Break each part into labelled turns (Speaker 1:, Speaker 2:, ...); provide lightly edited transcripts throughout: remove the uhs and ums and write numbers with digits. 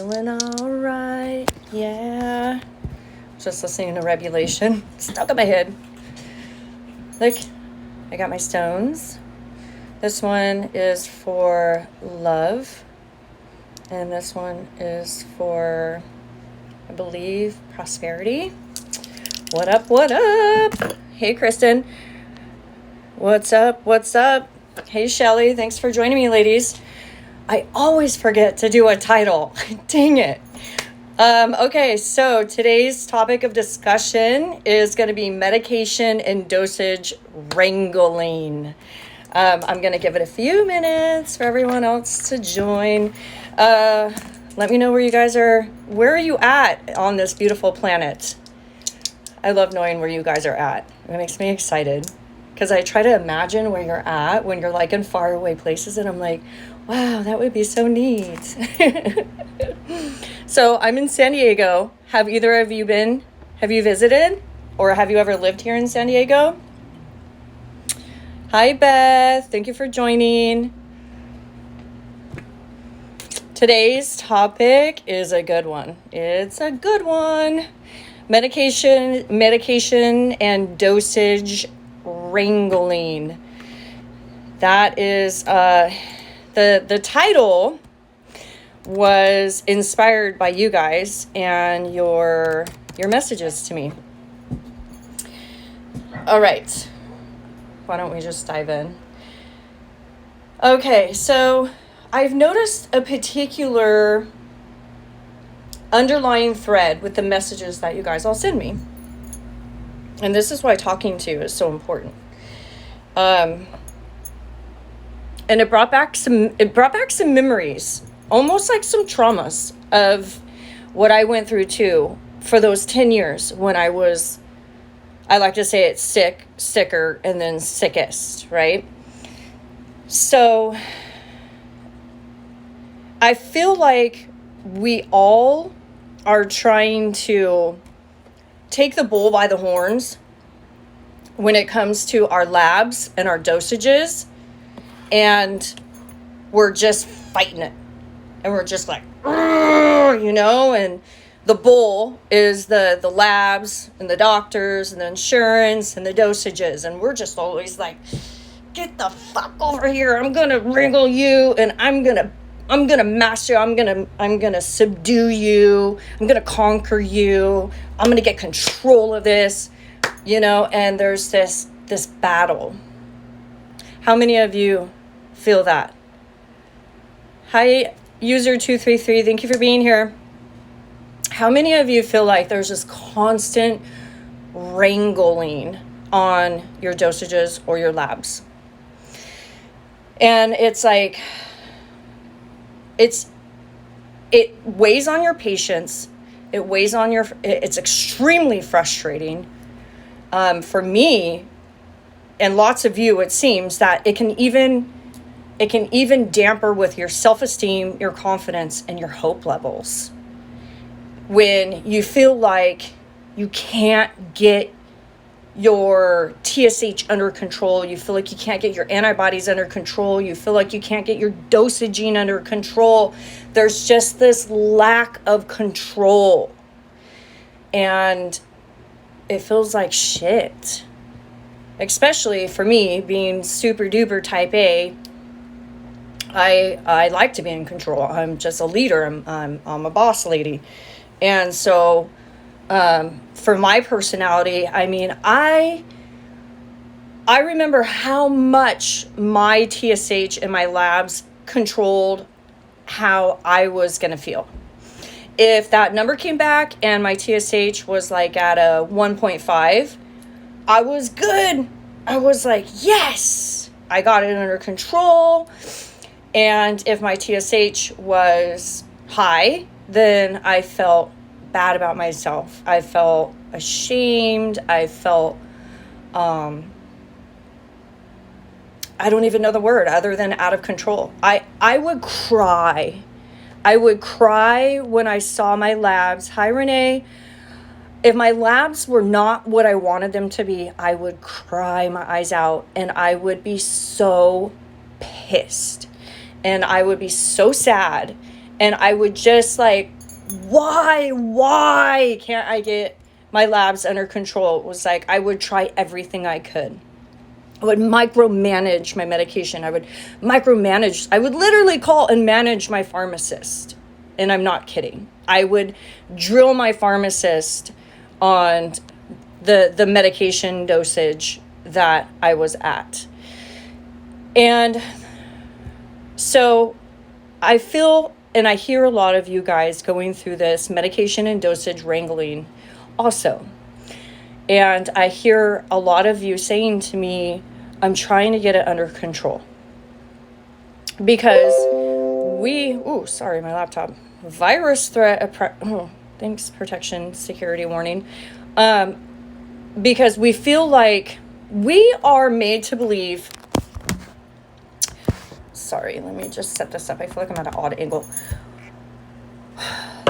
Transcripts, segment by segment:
Speaker 1: Feeling all right, yeah. Just listening to Revelation. Stuck in my head. Look, I got my stones. This one is for love. And this one is for, I believe, prosperity. What up, what up? Hey, Kristen. What's up, what's up? Hey, Shelly. Thanks for joining me, ladies. I always forget to do a title. Dang it. Okay, so today's topic of discussion is going to be medication and dosage wrangling. I'm going to give it a few minutes for everyone else to join. Let me know where you guys are. Where are you at on this beautiful planet? I love knowing where you guys are at. It makes me excited because I try to imagine where you're at when you're like in faraway places, and I'm like, wow, that would be so neat. So I'm in San Diego. Have either of you been? Have you visited? Or have you ever lived here in San Diego? Hi, Beth. Thank you for joining. Today's topic is a good one. It's a good one. Medication and dosage wrangling. That is the title was inspired by you guys and your messages to me. All right. Why don't we just dive in? Okay, so I've noticed a particular underlying thread with the messages that you guys all send me. And this is why talking to you is so important. And it brought back some memories, almost like some traumas of what I went through too for those 10 years when I like to say it's sicker, and then sickest, right? So I feel like we all are trying to take the bull by the horns when it comes to our labs and our dosages, and we're just fighting it. And we're just like, and the bull is the labs and the doctors and the insurance and the dosages. And we're just always like, get the fuck over here. I'm going to wrangle you, and I'm going to master you. I'm going to subdue you. I'm going to conquer you. I'm going to get control of this, and there's this battle. How many of you feel that? Hi, user 233. Thank you for being here. How many of you feel like there's this constant wrangling on your dosages or your labs? And it's like, it weighs on your patience. It weighs on it's extremely frustrating. For me, and lots of you, it seems that it can even damper with your self-esteem, your confidence, and your hope levels. When you feel like you can't get your TSH under control, you feel like you can't get your antibodies under control, you feel like you can't get your dosaging under control. There's just this lack of control. And it feels like shit. Especially for me, being super duper type A, I like to be in control. I'm just a leader. I'm a boss lady. And so for my personality, I mean, I remember how much my TSH and my labs controlled how I was going to feel. If that number came back and my TSH was like at a 1.5, I was good. I was like, yes, I got it under control. And if my TSH was high, then I felt bad about myself. I felt ashamed. I felt, I don't even know the word other than out of control. I would cry. I would cry when I saw my labs. Hi, Renee. If my labs were not what I wanted them to be, I would cry my eyes out, and I would be so pissed, and I would be so sad. And I would just like, why can't I get my labs under control? It was like, I would try everything I could. I would micromanage my medication. I would literally call and manage my pharmacist. And I'm not kidding. I would drill my pharmacist on the medication dosage that I was at. And so I feel, and I hear a lot of you guys going through this medication and dosage wrangling also. And I hear a lot of you saying to me, I'm trying to get it under control. Because sorry, my laptop. Virus threat, thanks, protection, security warning. Because we feel like we are made to believe. Sorry, let me just set this up. I feel like I'm at an odd angle.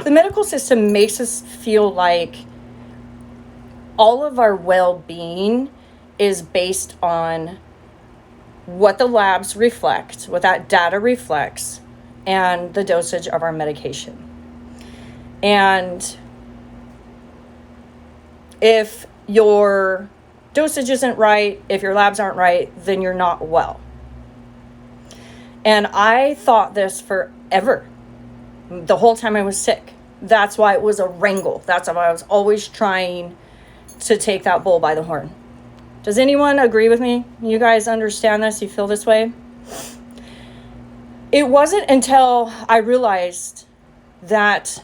Speaker 1: The medical system makes us feel like all of our well-being is based on what the labs reflect, what that data reflects, and the dosage of our medication. And if your dosage isn't right, if your labs aren't right, then you're not well. And I thought this forever, the whole time I was sick. That's why it was a wrangle. That's why I was always trying to take that bull by the horn. Does anyone agree with me? You guys understand this? You feel this way? It wasn't until I realized that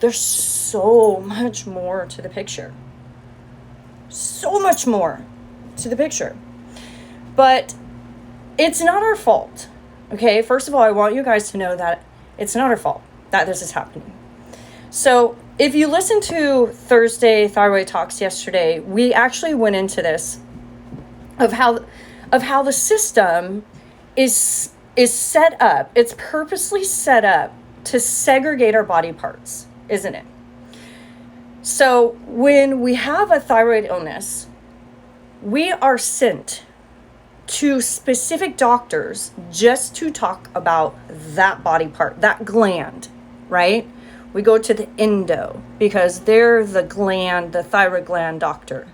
Speaker 1: there's so much more to the picture. So much more to the picture. But it's not our fault. Okay, first of all, I want you guys to know that it's not our fault that this is happening. So if you listened to Thursday Thyroid Talks yesterday, we actually went into this of how the system is set up. It's purposely set up to segregate our body parts, isn't it? So when we have a thyroid illness, we are sent to specific doctors just to talk about that body part, that gland, right? We go to the endo because they're the thyroid gland doctor.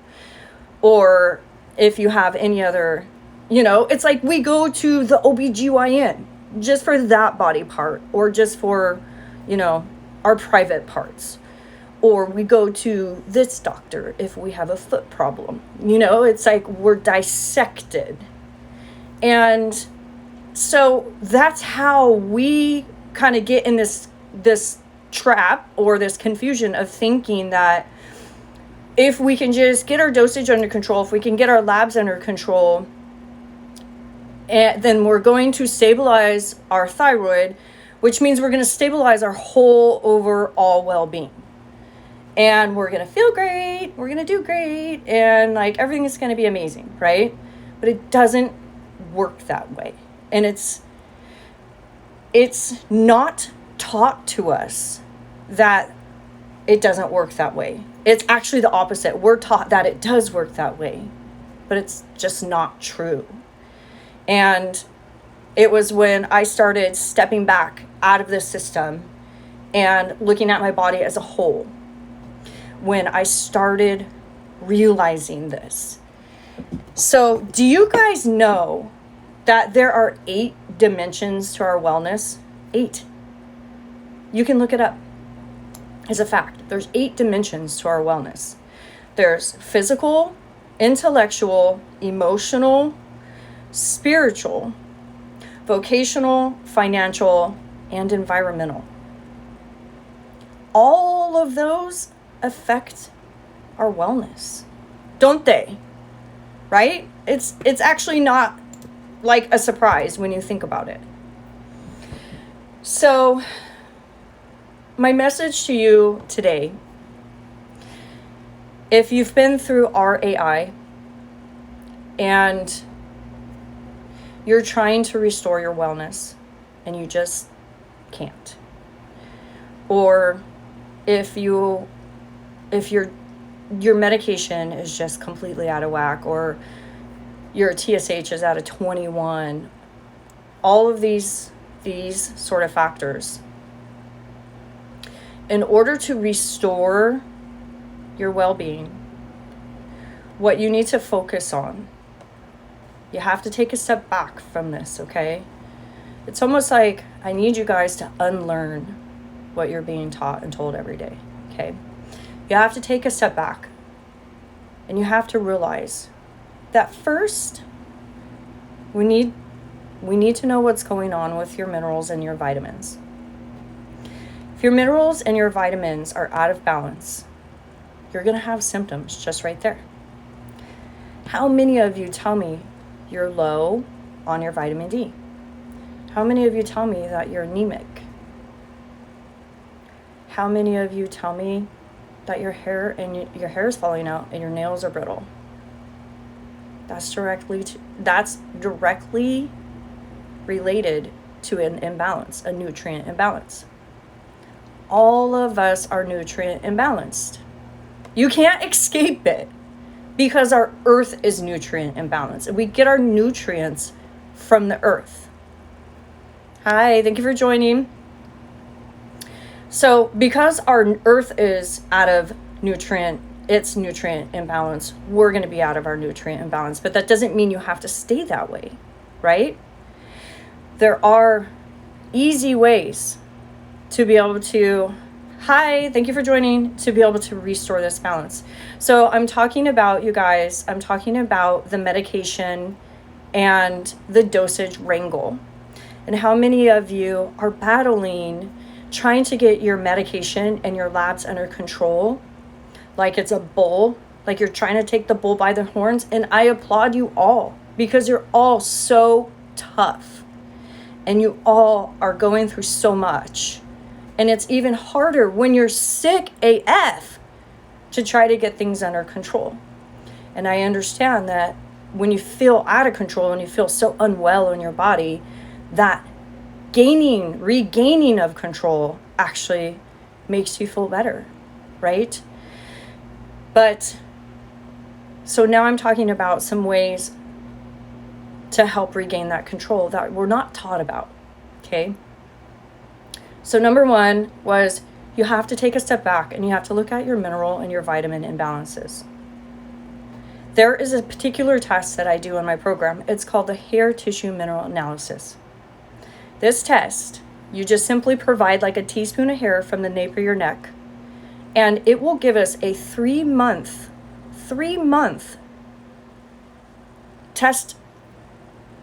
Speaker 1: Or if you have any other, it's like we go to the OBGYN just for that body part, or just for, our private parts. Or we go to this doctor if we have a foot problem. It's like we're dissected. And so that's how we kind of get in this trap or this confusion of thinking that if we can just get our dosage under control, if we can get our labs under control, then we're going to stabilize our thyroid, which means we're going to stabilize our whole overall well-being. And we're going to feel great, we're going to do great, and like everything is going to be amazing, right? But it doesn't work that way. And it's not taught to us that it doesn't work that way. It's actually the opposite. We're taught that it does work that way, but it's just not true. And it was when I started stepping back out of this system and looking at my body as a whole, when I started realizing this. So do you guys know that there are 8 dimensions to our wellness? 8. You can look it up. As a fact, there's 8 dimensions to our wellness. There's physical, intellectual, emotional, spiritual, vocational, financial, and environmental. All of those affect our wellness, don't they? Right? It's actually not like a surprise when you think about it. So my message to you today, if you've been through RAI and you're trying to restore your wellness and you just can't, or if your medication is just completely out of whack, or your TSH is at a 21, all of these sort of factors in order to restore your well-being, what you need to focus on, you have to take a step back from this, okay? It's almost like I need you guys to unlearn what you're being taught and told every day, okay? You have to take a step back, and you have to realize that first, we need to know what's going on with your minerals and your vitamins. If your minerals and your vitamins are out of balance, you're going to have symptoms just right there. How many of you tell me you're low on your vitamin D? How many of you tell me that you're anemic? How many of you tell me that your hair is falling out and your nails are brittle? That's directly related to an imbalance, a nutrient imbalance. All of us are nutrient imbalanced. You can't escape it because our earth is nutrient imbalanced, and we get our nutrients from the earth. Hi, thank you for joining. So because our earth is out of nutrient imbalance, we're going to be out of our nutrient imbalance, but that doesn't mean you have to stay that way, right? There are easy ways to be able to, hi, thank you for joining, to be able to restore this balance. So I'm talking about, you guys, I'm talking about the medication and the dosage wrangle. And how many of you are battling, trying to get your medication and your labs under control, like it's a bull, like you're trying to take the bull by the horns. And I applaud you all because you're all so tough and you all are going through so much. And it's even harder when you're sick AF to try to get things under control. And I understand that when you feel out of control and you feel so unwell in your body, that regaining of control actually makes you feel better, right? But so now I'm talking about some ways to help regain that control that we're not taught about, okay? So number one was you have to take a step back and you have to look at your mineral and your vitamin imbalances. There is a particular test that I do in my program. It's called the hair tissue mineral analysis. This test, you just simply provide like a teaspoon of hair from the nape of your neck, and it will give us a 3-month test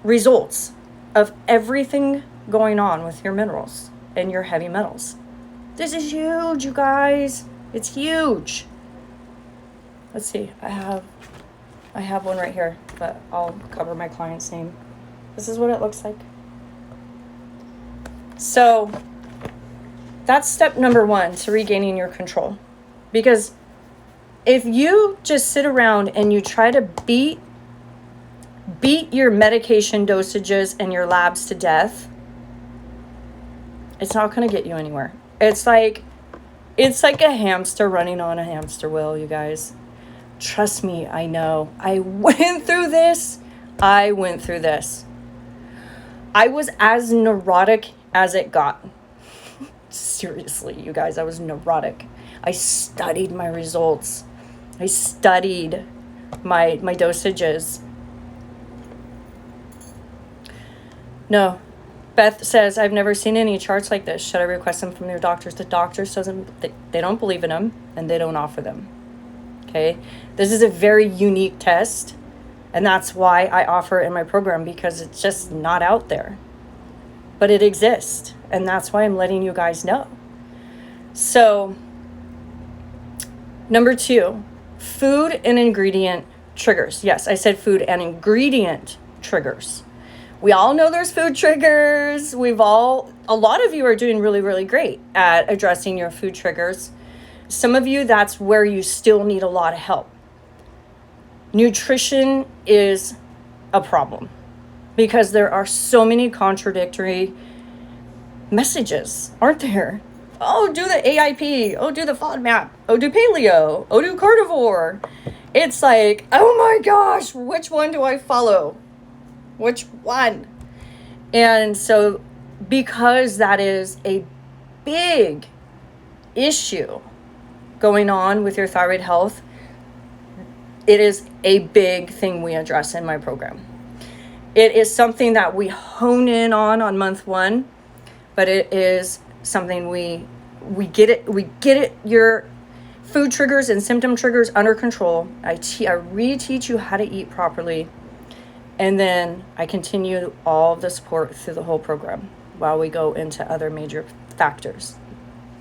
Speaker 1: results of everything going on with your minerals and your heavy metals. This is huge, you guys. It's huge. Let's see. I have one right here, but I'll cover my client's name. This is what it looks like. So that's step number one to regaining your control. Because if you just sit around and you try to beat your medication dosages and your labs to death, it's not going to get you anywhere. It's like a hamster running on a hamster wheel, you guys. Trust me, I know. I went through this. I was as neurotic as it got. Seriously, you guys, I was neurotic. I studied my results. I studied my dosages. No. Beth says, I've never seen any charts like this. Should I request them from your doctors? The doctors they don't believe in them and they don't offer them. Okay? This is a very unique test, and that's why I offer it in my program, because it's just not out there. But it exists, and that's why I'm letting you guys know. So, number 2, food and ingredient triggers. Yes, I said food and ingredient triggers. We all know there's food triggers. A lot of you are doing really, really great at addressing your food triggers. Some of you, that's where you still need a lot of help. Nutrition is a problem because there are so many contradictory messages, aren't there? Oh, do the AIP. Oh, do the FODMAP. Oh, do paleo. Oh, do carnivore. It's like, oh my gosh, which one do I follow? Which one? And so because that is a big issue going on with your thyroid health, it is a big thing we address in my program. It is something that we hone in on month 1, but it is something we get it your food triggers and symptom triggers under control. I reteach you how to eat properly, and then I continue all of the support through the whole program while we go into other major factors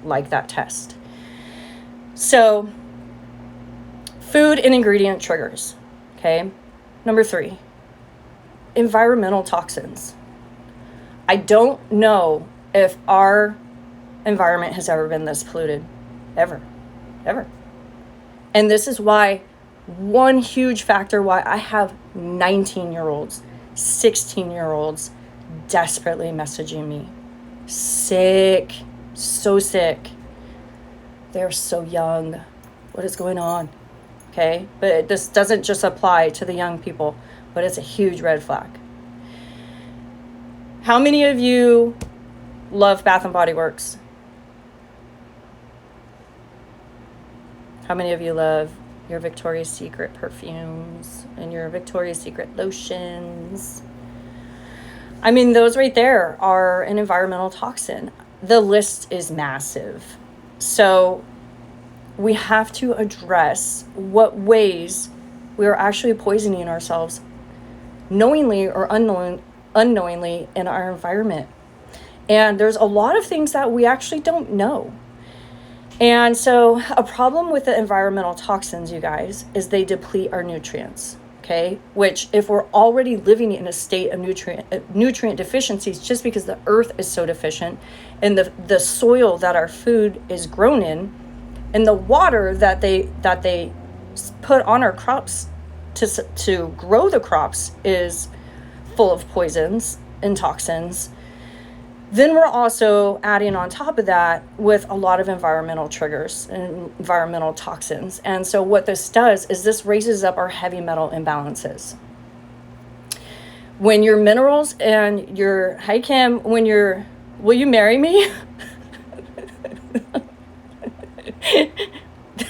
Speaker 1: like that test. So, food and ingredient triggers, okay? Number 3, environmental toxins. I don't know if our environment has ever been this polluted, ever. And this is why, one huge factor why I have 19-year-olds, 16-year-olds desperately messaging me. Sick, so sick. They're so young. What is going on? Okay, but this doesn't just apply to the young people, but it's a huge red flag. How many of you love Bath and Body Works? How many of you love your Victoria's Secret perfumes and your Victoria's Secret lotions? I mean, those right there are an environmental toxin. The list is massive. So we have to address what ways we are actually poisoning ourselves knowingly or unknowingly in our environment. And there's a lot of things that we actually don't know. And so a problem with the environmental toxins, you guys, is they deplete our nutrients, okay? Which, if we're already living in a state of nutrient deficiencies just because the earth is so deficient, and the soil that our food is grown in, and the water that they put on our crops to grow the crops is full of poisons and toxins, then we're also adding on top of that with a lot of environmental triggers and environmental toxins. And so what this does is this raises up our heavy metal imbalances. When your minerals and your, hi Kim, will you marry me?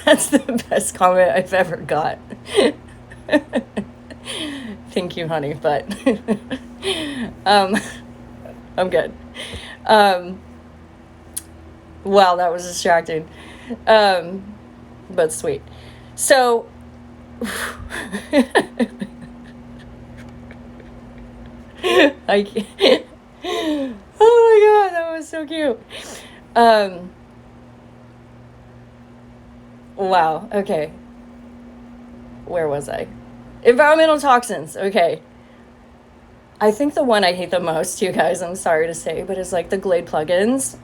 Speaker 1: That's the best comment I've ever got. Thank you, honey, but I'm good. Wow, that was distracting. But sweet. So I can't. Oh my God, that was so cute. Wow, okay. Where was I? Environmental toxins, okay. I think the one I hate the most, you guys, I'm sorry to say, but it's like the Glade plugins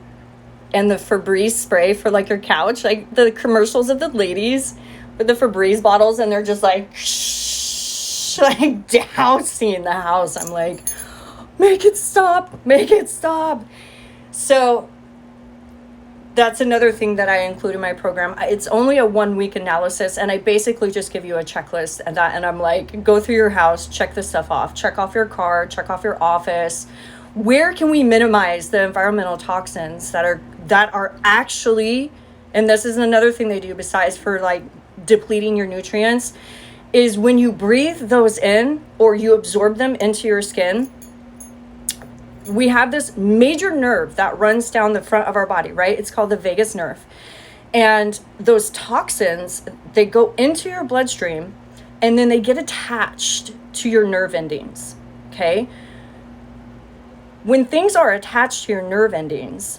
Speaker 1: and the Febreze spray for like your couch, like the commercials of the ladies with the Febreze bottles, and they're just like, shh, like dousing the house. I'm like, make it stop. So that's another thing that I include in my program. It's only a 1-week analysis, and I basically just give you a checklist and I'm like, go through your house, check this stuff off, check off your car, check off your office. Where can we minimize the environmental toxins that are actually, and this is another thing they do besides for like depleting your nutrients, is when you breathe those in or you absorb them into your skin, we have this major nerve that runs down the front of our body, right? It's called the vagus nerve. And those toxins, they go into your bloodstream and then they get attached to your nerve endings, okay? When things are attached to your nerve endings,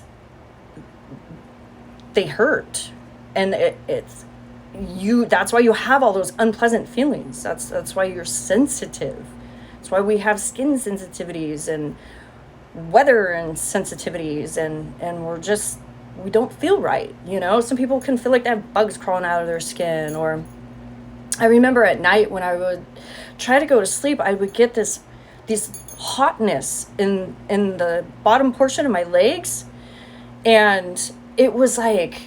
Speaker 1: they hurt. And that's why you have all those unpleasant feelings. That's why you're sensitive. That's why we have skin sensitivities and weather and sensitivities, and we don't feel right, you know? Some people can feel like they have bugs crawling out of their skin. Or I remember at night when I would try to go to sleep, I would get this hotness in the bottom portion of my legs, and it was like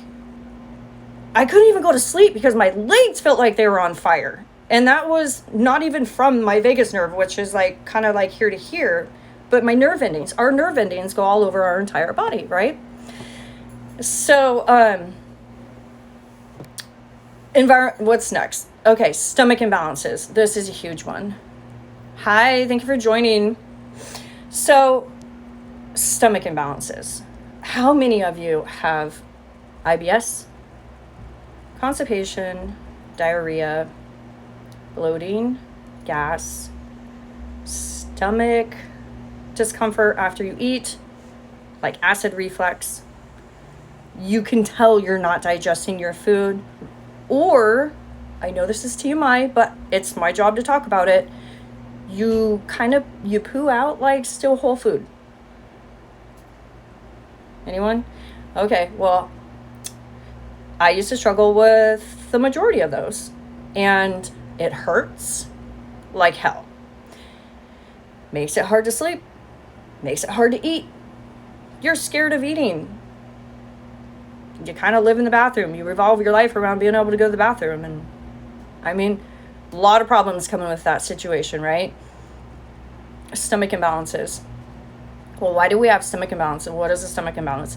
Speaker 1: I couldn't even go to sleep because my legs felt like they were on fire. And that was not even from my vagus nerve, which is like kind of like here to here. But my nerve endings, our nerve endings go all over our entire body, right? So What's next? Okay, stomach imbalances. This is a huge one. Hi, thank you for joining. So, stomach imbalances. How many of you have IBS, constipation, diarrhea, bloating, gas, stomach discomfort after you eat, like acid reflux? You can tell you're not digesting your food, or, I know this is TMI, but it's my job to talk about it. You poo out like still whole food. Anyone? Okay, well, I used to struggle with the majority of those, and it hurts like hell. Makes it hard to sleep, makes it hard to eat. You're scared of eating. You kind of live in the bathroom. You revolve your life around being able to go to the bathroom. And I mean, a lot of problems coming with that situation, right? Stomach imbalances. Well, why do we have stomach imbalance? And what is a stomach imbalance?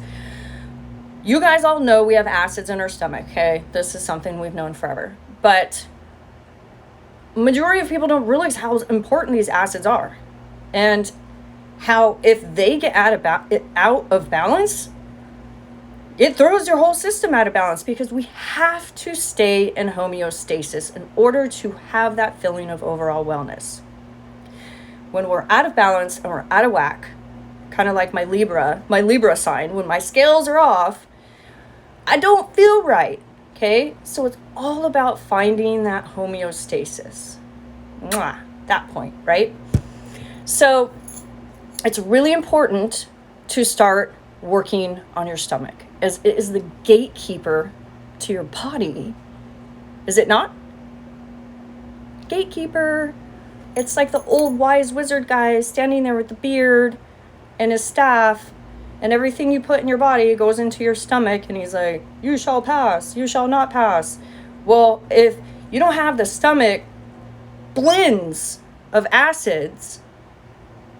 Speaker 1: You guys all know we have acids in our stomach, okay? This is something we've known forever. But majority of people don't realize how important these acids are. And how if they get out of balance, it throws your whole system out of balance, because we have to stay in homeostasis in order to have that feeling of overall wellness. When we're out of balance and we're out of whack, kind of like my Libra sign, when my scales are off, I don't feel right, okay? So it's all about finding that homeostasis. That point, right? So it's really important to start working on your stomach, as it is the gatekeeper to your body. Is it not? Gatekeeper. It's like the old wise wizard guy standing there with the beard and his staff, and everything you put in your body goes into your stomach, and he's like, you shall pass, you shall not pass. Well, if you don't have the stomach blends of acids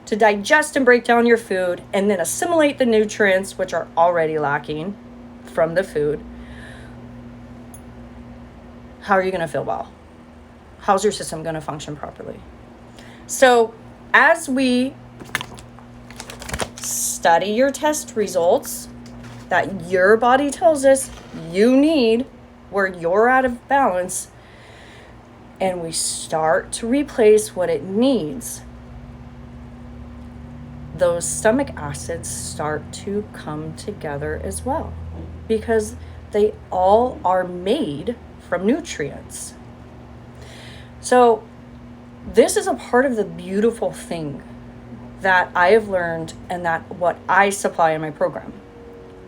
Speaker 1: to digest and break down your food and then assimilate the nutrients which are already lacking from the food, how are you going to feel well? How's your system going to function properly? So as we study your test results that your body tells us you need, where you're out of balance, and we start to replace what it needs, those stomach acids start to come together as well, because they all are made from nutrients. So this is a part of the beautiful thing that I have learned, and that what I supply in my program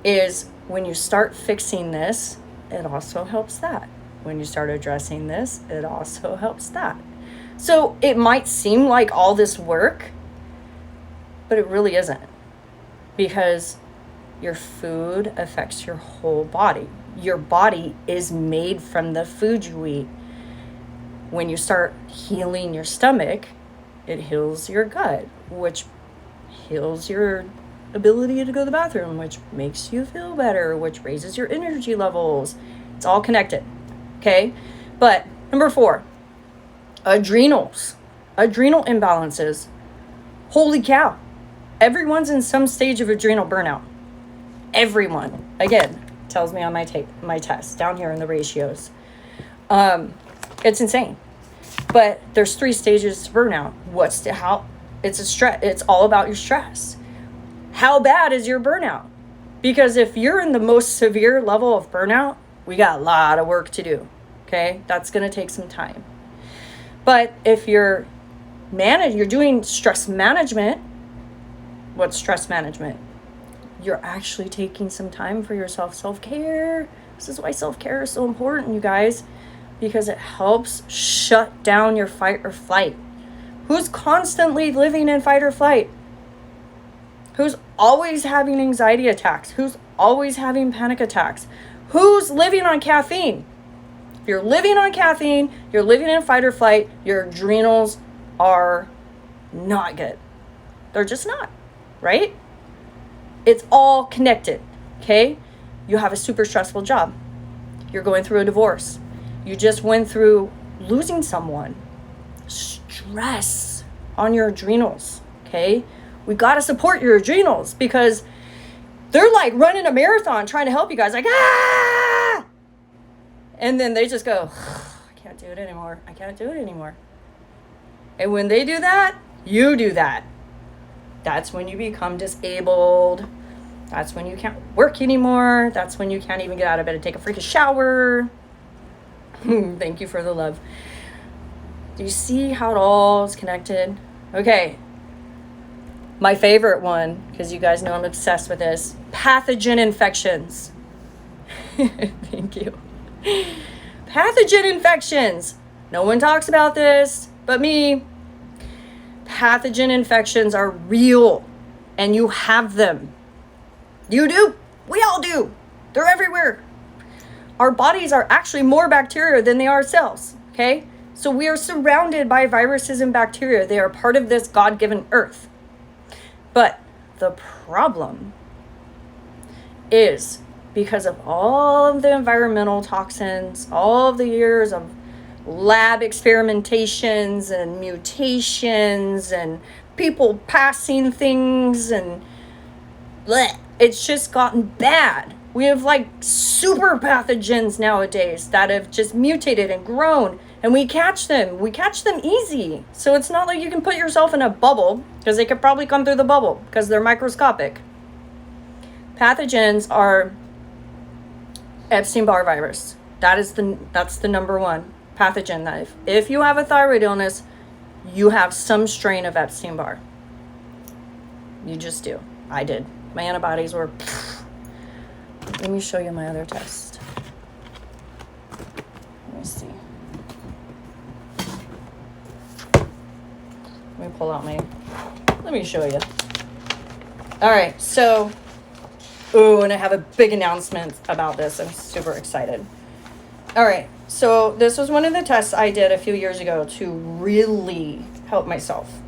Speaker 1: is, when you start fixing this, it also helps that. When you start addressing this, it also helps that. So it might seem like all this work, but it really isn't, because your food affects your whole body. Your body is made from the food you eat. When you start healing your stomach, it heals your gut, which heals your ability to go to the bathroom, which makes you feel better, which raises your energy levels. It's all connected, okay? But number 4, adrenals. Adrenal imbalances. Holy cow. Everyone's in some stage of adrenal burnout. Everyone. Again, tells me on my test down here in the ratios. It's insane. But there's 3 stages to burnout. It's a stress. It's all about your stress. How bad is your burnout? Because if you're in the most severe level of burnout, we got a lot of work to do. Okay? That's going to take some time. But if you're doing stress management. What's stress management? You're actually taking some time for yourself. Self-care. This is why self-care is so important, you guys, because it helps shut down your fight or flight. Who's constantly living in fight or flight? Who's always having anxiety attacks? Who's always having panic attacks? Who's living on caffeine? If you're living on caffeine, you're living in fight or flight, your adrenals are not good. They're just not, right? It's all connected, okay? You have a super stressful job. You're going through a divorce. You just went through losing someone. Stress on your adrenals, okay? We got to support your adrenals because they're like running a marathon trying to help you guys, like, ah! And then they just go, I can't do it anymore. I can't do it anymore. And when they do that, you do that. That's when you become disabled. That's when you can't work anymore. That's when you can't even get out of bed and take a freaking shower. Thank you for the love. Do you see how it all is connected? Okay. My favorite one, because you guys know I'm obsessed with this, pathogen infections. Thank you. Pathogen infections. No one talks about this but me. Pathogen infections are real, and you have them. You do. We all do. They're everywhere. Our bodies are actually more bacteria than they are cells, okay? So we are surrounded by viruses and bacteria. They are part of this God-given earth. But the problem is because of all of the environmental toxins, all of the years of lab experimentations and mutations and people passing things and bleh, it's just gotten bad. We have like super pathogens nowadays that have just mutated and grown, and we catch them. We catch them easy. So it's not like you can put yourself in a bubble, because they could probably come through the bubble because they're microscopic. Pathogens are Epstein-Barr virus. That's the number one pathogen that if you have a thyroid illness, you have some strain of Epstein-Barr. You just do. I did. My antibodies were... Let me show you my other test. Let me see. Let me pull out my... Let me show you. All right, so... Ooh, and I have a big announcement about this. I'm super excited. All right, so this was one of the tests I did a few years ago to really help myself.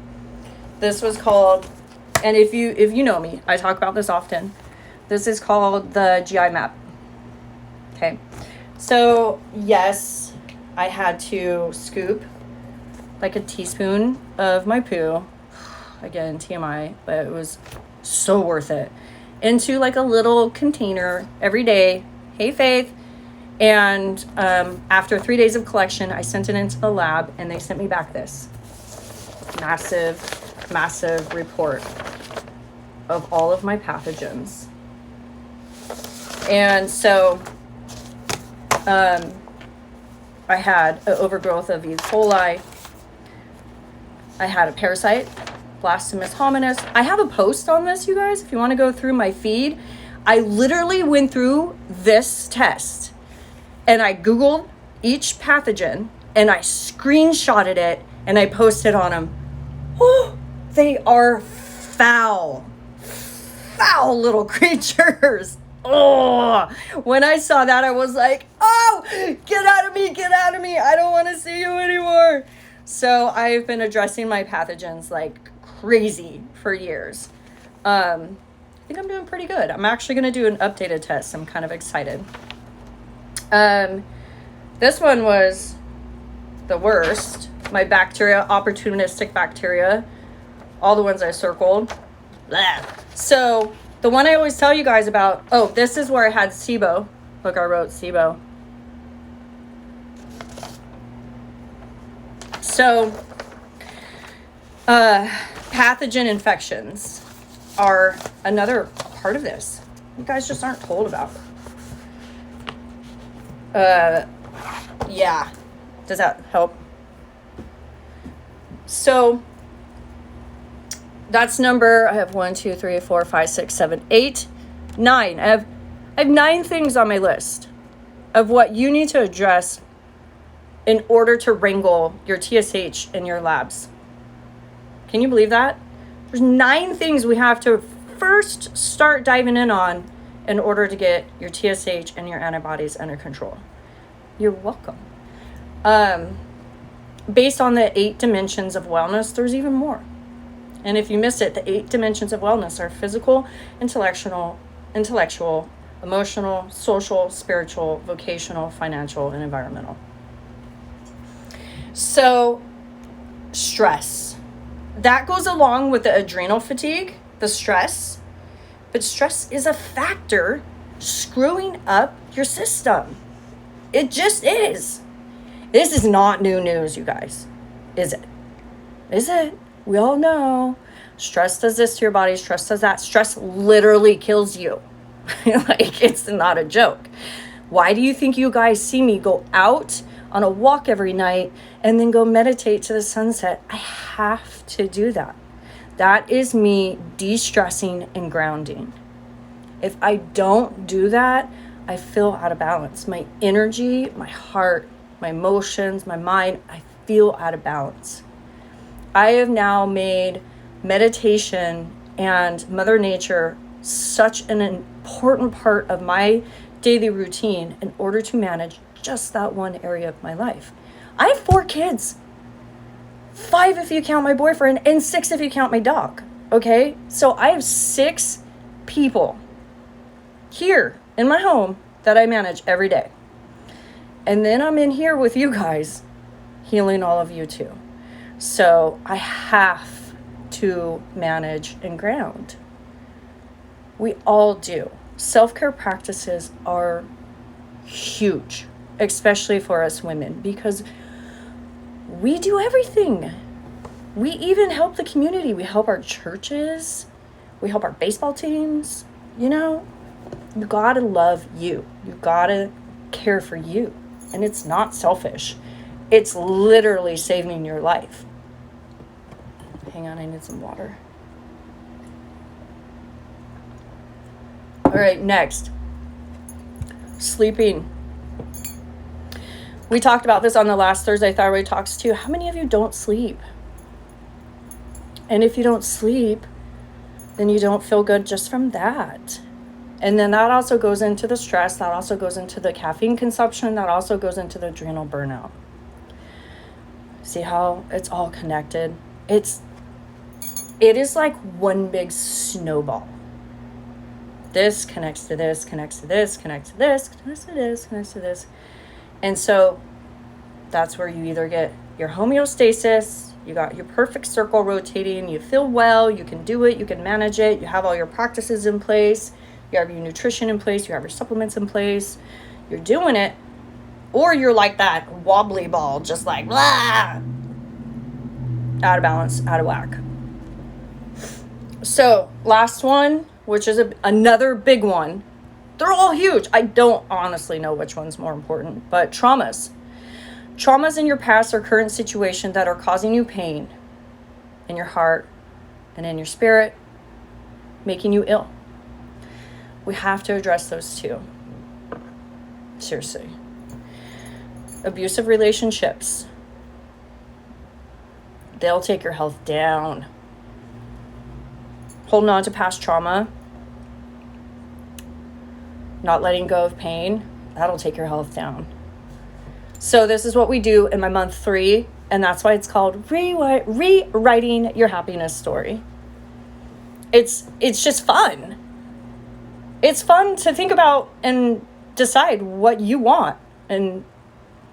Speaker 1: This was called, and if you know me, I talk about this often. This is called the GI map. Okay, so yes, I had to scoop like a teaspoon of my poo, again TMI, but it was so worth it, into like a little container every day. Hey Faith. And after 3 days of collection, I sent it into the lab, and they sent me back this massive report of all of my pathogens. And so I had an overgrowth of E. coli. I had a parasite, Blastomus hominis. I have a post on this, you guys, if you want to go through my feed. I literally went through this test. And I Googled each pathogen, and I screenshotted it, and I posted on them. Oh, they are foul little creatures. Oh, when I saw that, I was like, oh, get out of me. I don't want to see you anymore. So I've been addressing my pathogens like crazy for years. I think I'm doing pretty good. I'm actually going to do an updated test. I'm kind of excited. This one was the worst. My bacteria, opportunistic bacteria, all the ones I circled. Blah. So the one I always tell you guys about, oh, this is where I had SIBO. Look, I wrote SIBO. So, pathogen infections are another part of this. You guys just aren't told about. Yeah. Does that help? So that's number, I have 1, 2, 3, 4, 5, 6, 7, 8, 9. I have 9 things on my list of what you need to address in order to wrangle your TSH in your labs. Can you believe that? There's 9 things we have to first start diving in on in order to get your TSH and your antibodies under control. You're welcome. Based on the 8 dimensions of wellness, there's even more. And if you miss it, the 8 dimensions of wellness are physical, intellectual, emotional, social, spiritual, vocational, financial, and environmental. So stress, that goes along with the adrenal fatigue, the stress, but stress is a factor screwing up your system. It just is. This is not new news, you guys. Is it? Is it? We all know. Stress does this to your body. Stress does that. Stress literally kills you. Like, it's not a joke. Why do you think you guys see me go out on a walk every night and then go meditate to the sunset? I have to do that. That is me de-stressing and grounding. If I don't do that, I feel out of balance. My energy, my heart, my emotions, my mind, I feel out of balance. I have now made meditation and Mother Nature such an important part of my daily routine in order to manage just that one area of my life. I have 4 kids. 5 if you count my boyfriend, and 6 if you count my dog. Okay? So I have 6 people here in my home that I manage every day. And then I'm in here with you guys, healing all of you too. So I have to manage and ground. We all do. Self-care practices are huge, especially for us women, because we do everything. We even help the community. We help our churches. We help our baseball teams. You know, you gotta love you. You gotta care for you. And it's not selfish. It's literally saving your life. Hang on, I need some water. All right, next. Sleeping. We talked about this on the last Thursday Thyroid Talks too. How many of you don't sleep? And if you don't sleep, then you don't feel good just from that. And then that also goes into the stress. That also goes into the caffeine consumption. That also goes into the adrenal burnout. See how it's all connected? It is like one big snowball. This connects to this, connects to this, connects to this, connects to this, connects to this. And so that's where you either get your homeostasis, you got your perfect circle rotating, you feel well, you can do it, you can manage it, you have all your practices in place, you have your nutrition in place, you have your supplements in place, you're doing it, or you're like that wobbly ball, just like, blah, out of balance, out of whack. So last one, which is another big one. They're all huge. I don't honestly know which one's more important, but traumas. Traumas in your past or current situation that are causing you pain in your heart and in your spirit, making you ill. We have to address those too. Seriously. Abusive relationships. They'll take your health down. Holding on to past trauma, not letting go of pain, that'll take your health down. So this is what we do in my month 3, and that's why it's called rewriting your happiness story. It's just fun. It's fun to think about and decide what you want and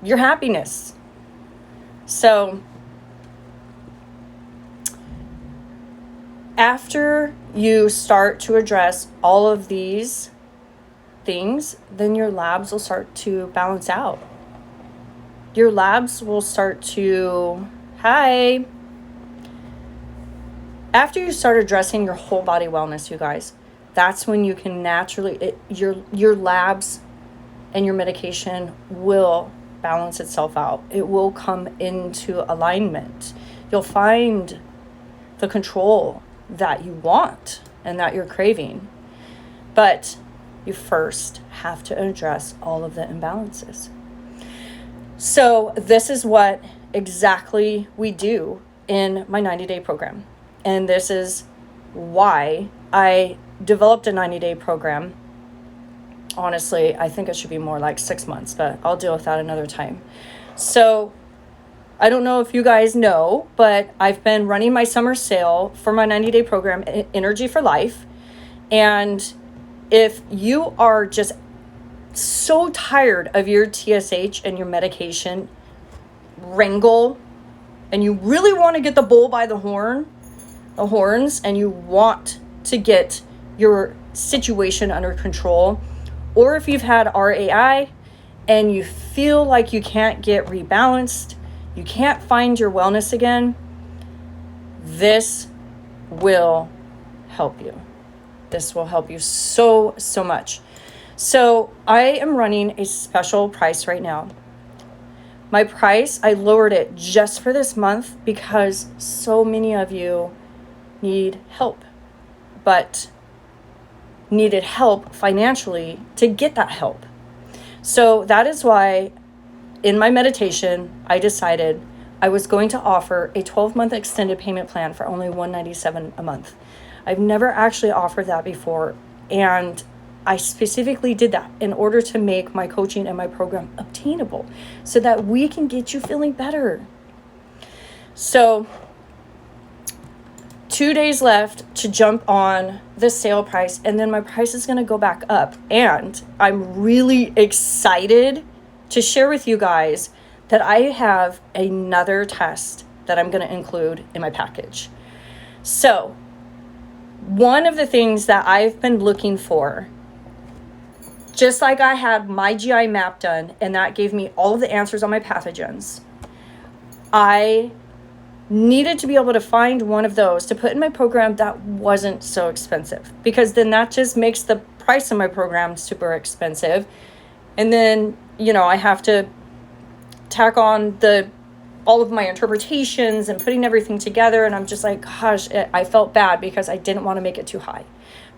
Speaker 1: your happiness. So after you start to address all of these things, then your labs will start to balance out. Your labs will start to, after you start addressing your whole body wellness, you guys, that's when you can naturally, your labs and your medication will balance itself out. It will come into alignment. You'll find the control that you want and that you're craving. But you first have to address all of the imbalances. So this is what exactly we do in my 90-day program. And this is why I developed a 90-day program. Honestly, I think it should be more like 6 months, but I'll deal with that another time. So I don't know if you guys know, but I've been running my summer sale for my 90-day program, Energy for Life. And if you are just so tired of your TSH and your medication, wrangle and you really want to get the bull by the horns, and you want to get your situation under control, or if you've had RAI and you feel like you can't get rebalanced, you can't find your wellness again, this will help you. This will help you so much. So I am running a special price right now. My price, I lowered it just for this month because so many of you need help, but needed help financially to get that help. So that is why in my meditation, I decided I was going to offer a 12-month extended payment plan for only $197 a month. I've never actually offered that before, and I specifically did that in order to make my coaching and my program obtainable so that we can get you feeling better. So 2 days left to jump on the sale price, and then my price is going to go back up. And I'm really excited to share with you guys that I have another test that I'm going to include in my package. So one of the things that I've been looking for, just like I had my GI map done, and that gave me all of the answers on my pathogens, I needed to be able to find one of those to put in my program that wasn't so expensive, because then that just makes the price of my program super expensive. And then, I have to tack on all of my interpretations and putting everything together. And I'm just like, gosh, I felt bad because I didn't want to make it too high.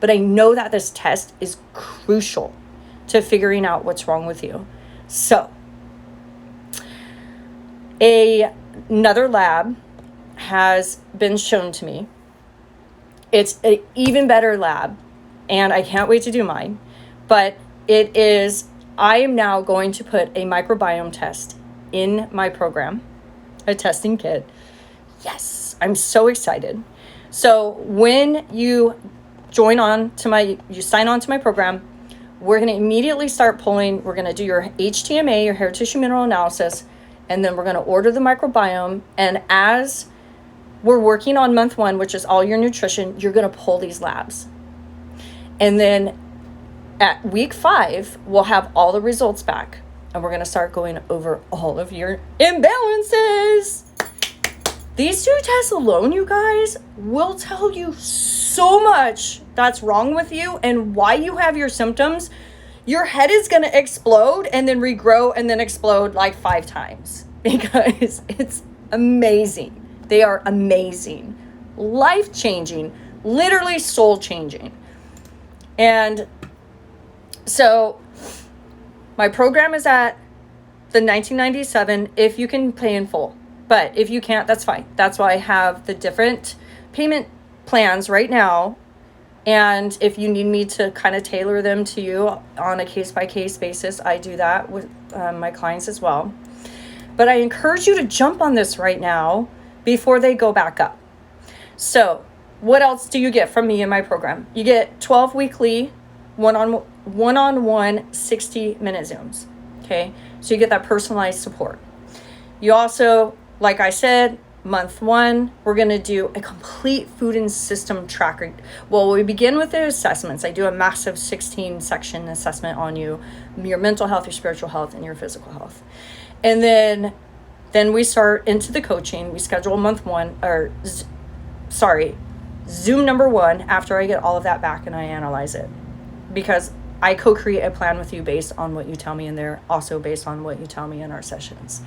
Speaker 1: But I know that this test is crucial to figuring out what's wrong with you. So another lab has been shown to me. It's an even better lab, and I can't wait to do mine. But I am now going to put a microbiome test in my program, a testing kit. Yes, I'm so excited. So when you sign on to my program, we're going to immediately start pulling. We're going to do your HTMA, your hair tissue mineral analysis, and then we're going to order the microbiome. And as we're working on month 1, which is all your nutrition, you're going to pull these labs. And then at week 5, we'll have all the results back. And we're going to start going over all of your imbalances. These 2 tests alone, you guys, will tell you so much that's wrong with you and why you have your symptoms. Your head is going to explode and then regrow and then explode like 5 times because it's amazing. They are amazing, life-changing, literally soul-changing. And so my program is at the $19.97 if you can pay in full. But if you can't, that's fine. That's why I have the different payment plans right now. And if you need me to kind of tailor them to you on a case-by-case basis, I do that with my clients as well. But I encourage you to jump on this right now before they go back up. So what else do you get from me in my program? You get 12 weekly one-on-one 60-minute Zooms. Okay, so you get that personalized support. You also, like I said, month 1, we're going to do a complete food and system tracker. Well, we begin with the assessments. I do a massive 16-section assessment on you, your mental health, your spiritual health, and your physical health. And then we start into the coaching. We schedule Zoom number 1 after I get all of that back and I analyze it. Because I co-create a plan with you based on what you tell me in there, also based on what you tell me in our sessions.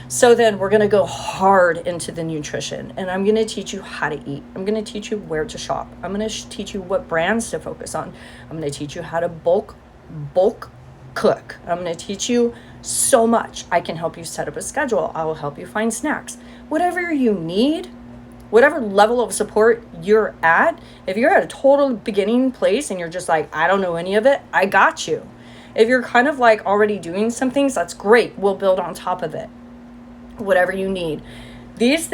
Speaker 1: So then we're going to go hard into the nutrition, and I'm going to teach you how to eat. I'm going to teach you where to shop. I'm going to teach you what brands to focus on. I'm going to teach you how to bulk cook. I'm going to teach you so much. I can help you set up a schedule. I will help you find snacks. Whatever you need, whatever level of support you're at, if you're at a total beginning place and you're just like, I don't know any of it, I got you. If you're kind of like already doing some things, that's great. We'll build on top of it. Whatever you need. These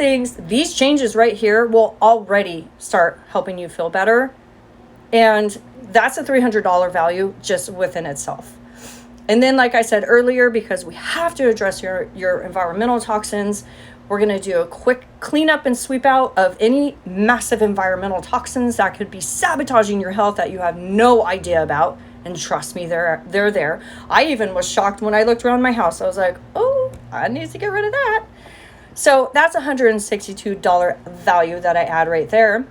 Speaker 1: changes right here will already start helping you feel better. And that's a $300 value just within itself. And then, like I said earlier, because we have to address your environmental toxins, we're going to do a quick cleanup and sweep out of any massive environmental toxins that could be sabotaging your health that you have no idea about. And trust me, they're there. I even was shocked when I looked around my house. I was like, oh, I need to get rid of that. So that's $162 value that I add right there.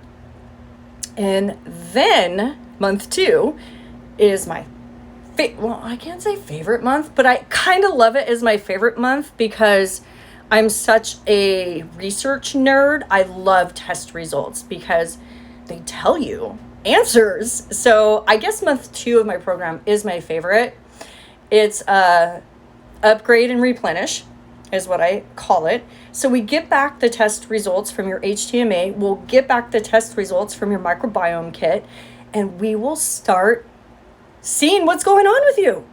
Speaker 1: And then month 2 is my well, I can't say favorite month, but I kind of love it as my favorite month because I'm such a research nerd. I love test results because they tell you answers. So I guess month 2 of my program is my favorite. It's upgrade and replenish is what I call it. So we get back the test results from your HTMA. We'll get back the test results from your microbiome kit, and we will start seeing what's going on with you.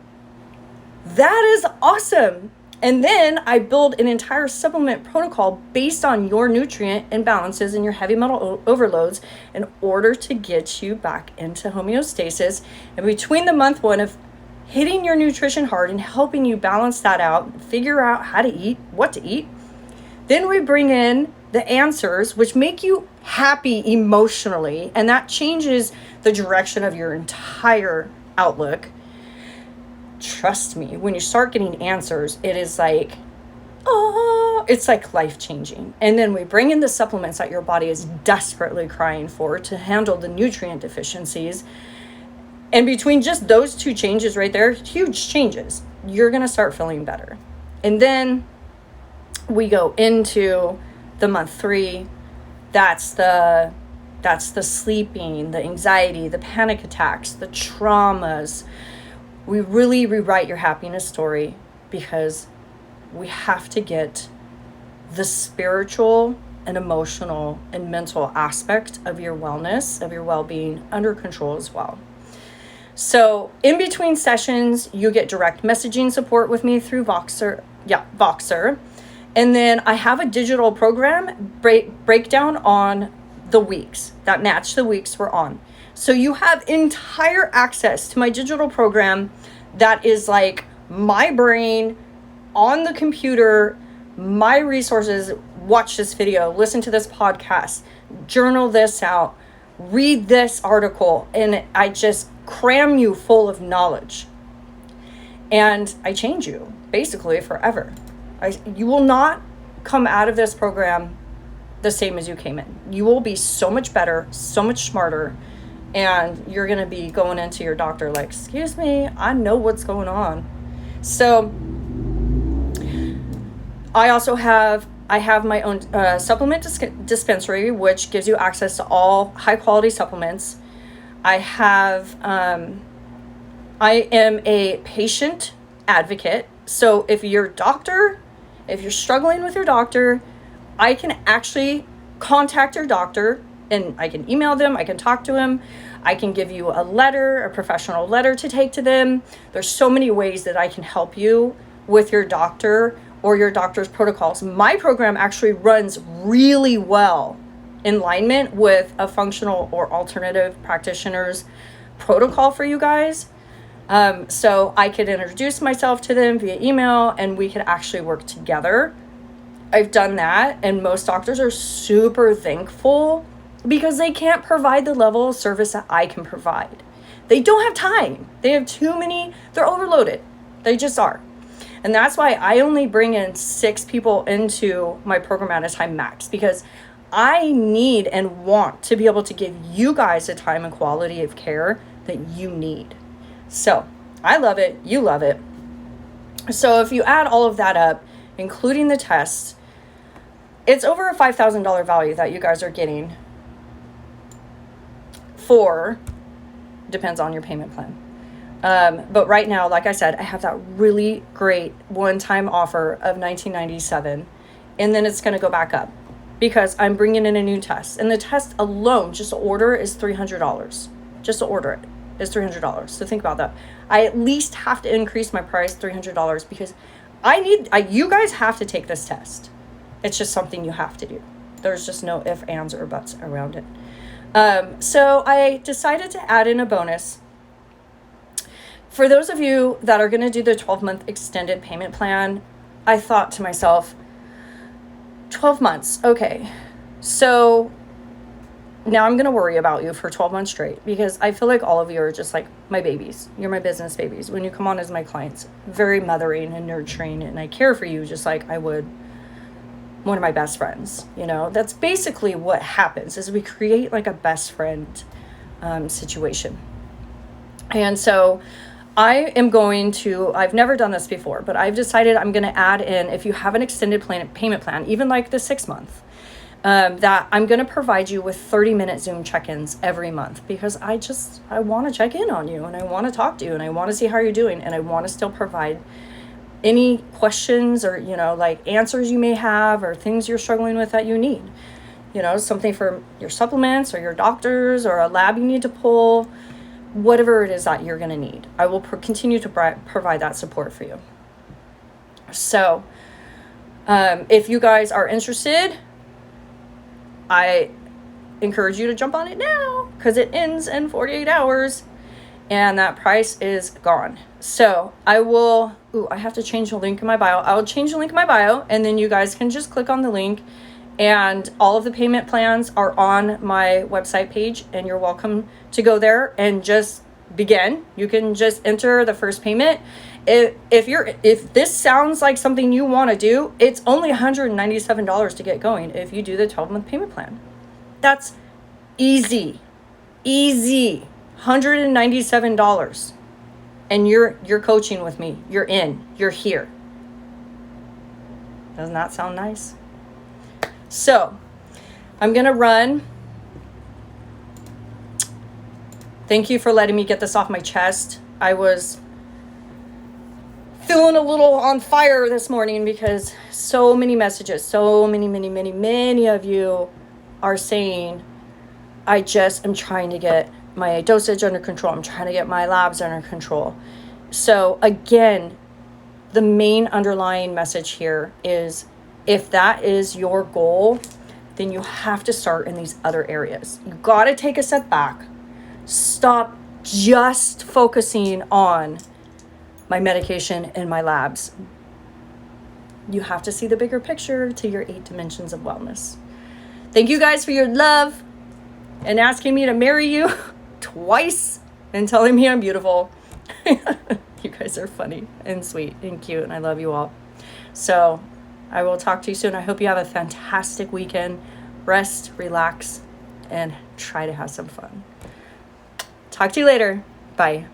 Speaker 1: That is awesome. And then I build an entire supplement protocol based on your nutrient imbalances and your heavy metal overloads in order to get you back into homeostasis. And between the month 1 of hitting your nutrition hard and helping you balance that out, figure out how to eat, what to eat, then we bring in the answers, which make you happy emotionally, and that changes the direction of your entire outlook. Trust me, when you start getting answers, it is like, oh, it's like life-changing. And then we bring in the supplements that your body is desperately crying for to handle the nutrient deficiencies. And between just those 2 changes right there, huge changes, you're going to start feeling better. And then we go into the month 3. That's the sleeping, the anxiety, the panic attacks, the traumas. We really rewrite your happiness story because we have to get the spiritual and emotional and mental aspect of your wellness, of your well-being under control as well. So in between sessions, you get direct messaging support with me through Voxer. And then I have a digital program breakdown on the weeks that match the weeks we're on. So you have entire access to my digital program that is like my brain on the computer, my resources. Watch this video, listen to this podcast, journal this out, read this article, and I just cram you full of knowledge. And I change you basically forever. You will not come out of this program the same as you came in. You will be so much better, so much smarter, and you're going to be going into your doctor like, excuse me, I know what's going on. So I also have my own supplement dispensary, which gives you access to all high quality supplements. I am a patient advocate. So if you're struggling with your doctor, I can actually contact your doctor and I can email them. I can talk to him. I can give you a professional letter to take to them. There's so many ways that I can help you with your doctor or your doctor's protocols. My program actually runs really well in alignment with a functional or alternative practitioner's protocol for you guys. So I could introduce myself to them via email and we could actually work together. I've done that, and most doctors are super thankful because they can't provide the level of service that I can provide. They don't have time. They have too many, they're overloaded. They just are. And that's why I only bring in 6 people into my program at a time max, because I need and want to be able to give you guys the time and quality of care that you need. So I love it. You love it. So if you add all of that up, including the tests, it's over a $5,000 value that you guys are getting depends on your payment plan. But right now, like I said, I have that really great one-time offer of $19.97, and then it's going to go back up because I'm bringing in a new test, and the test alone, just to order, is $300. Just to order it is $300. So think about that. I at least have to increase my price $300 because you guys have to take this test. It's just something you have to do. There's just no ifs, ands, or buts around it. So I decided to add in a bonus for those of you that are going to do the 12-month extended payment plan, I thought to myself, 12 months, okay. So now I'm going to worry about you for 12 months straight, because I feel like all of you are just like my babies. You're my business babies. When you come on as my clients, very mothering and nurturing, and I care for you just like I would one of my best friends. You know, that's basically what happens, is we create like a best friend situation. And so I am going to, I've never done this before, but I've decided I'm going to add in, if you have an extended payment plan, even like the 6 month, that I'm going to provide you with 30-minute Zoom check-ins every month, because I want to check in on you, and I want to talk to you, and I want to see how you're doing, and I want to still provide any questions or, you know, like answers you may have, or things you're struggling with that you need, you know, something for your supplements or your doctors, or a lab you need to pull, whatever it is that you're going to need. I will continue to provide that support for you. So if you guys are interested, I encourage you to jump on it now, because it ends in 48 hours and that price is gone. So I have to change the link in my bio. I'll change the link in my bio, and then you guys can just click on the link, and all of the payment plans are on my website page, and you're welcome to go there and just begin. You can just enter the first payment. If this sounds like something you want to do, it's only $197 to get going if you do the 12-month payment plan. That's easy, $197. And you're coaching with me. You're here. Doesn't that sound nice? So I'm going to run. Thank you for letting me get this off my chest. I was feeling a little on fire this morning, because so many messages, so many of you are saying, I just am trying to get my dosage under control. I'm trying to get my labs under control. So again, the main underlying message here is, if that is your goal, then you have to start in these other areas. You got to take a step back. Stop just focusing on my medication and my labs. You have to see the bigger picture to your 8 dimensions of wellness. Thank you guys for your love and asking me to marry you twice and telling me I'm beautiful. You guys are funny and sweet and cute, and I love you all. So I will talk to you soon. I hope you have a fantastic weekend. Rest, relax, and try to have some fun. Talk to you later. Bye.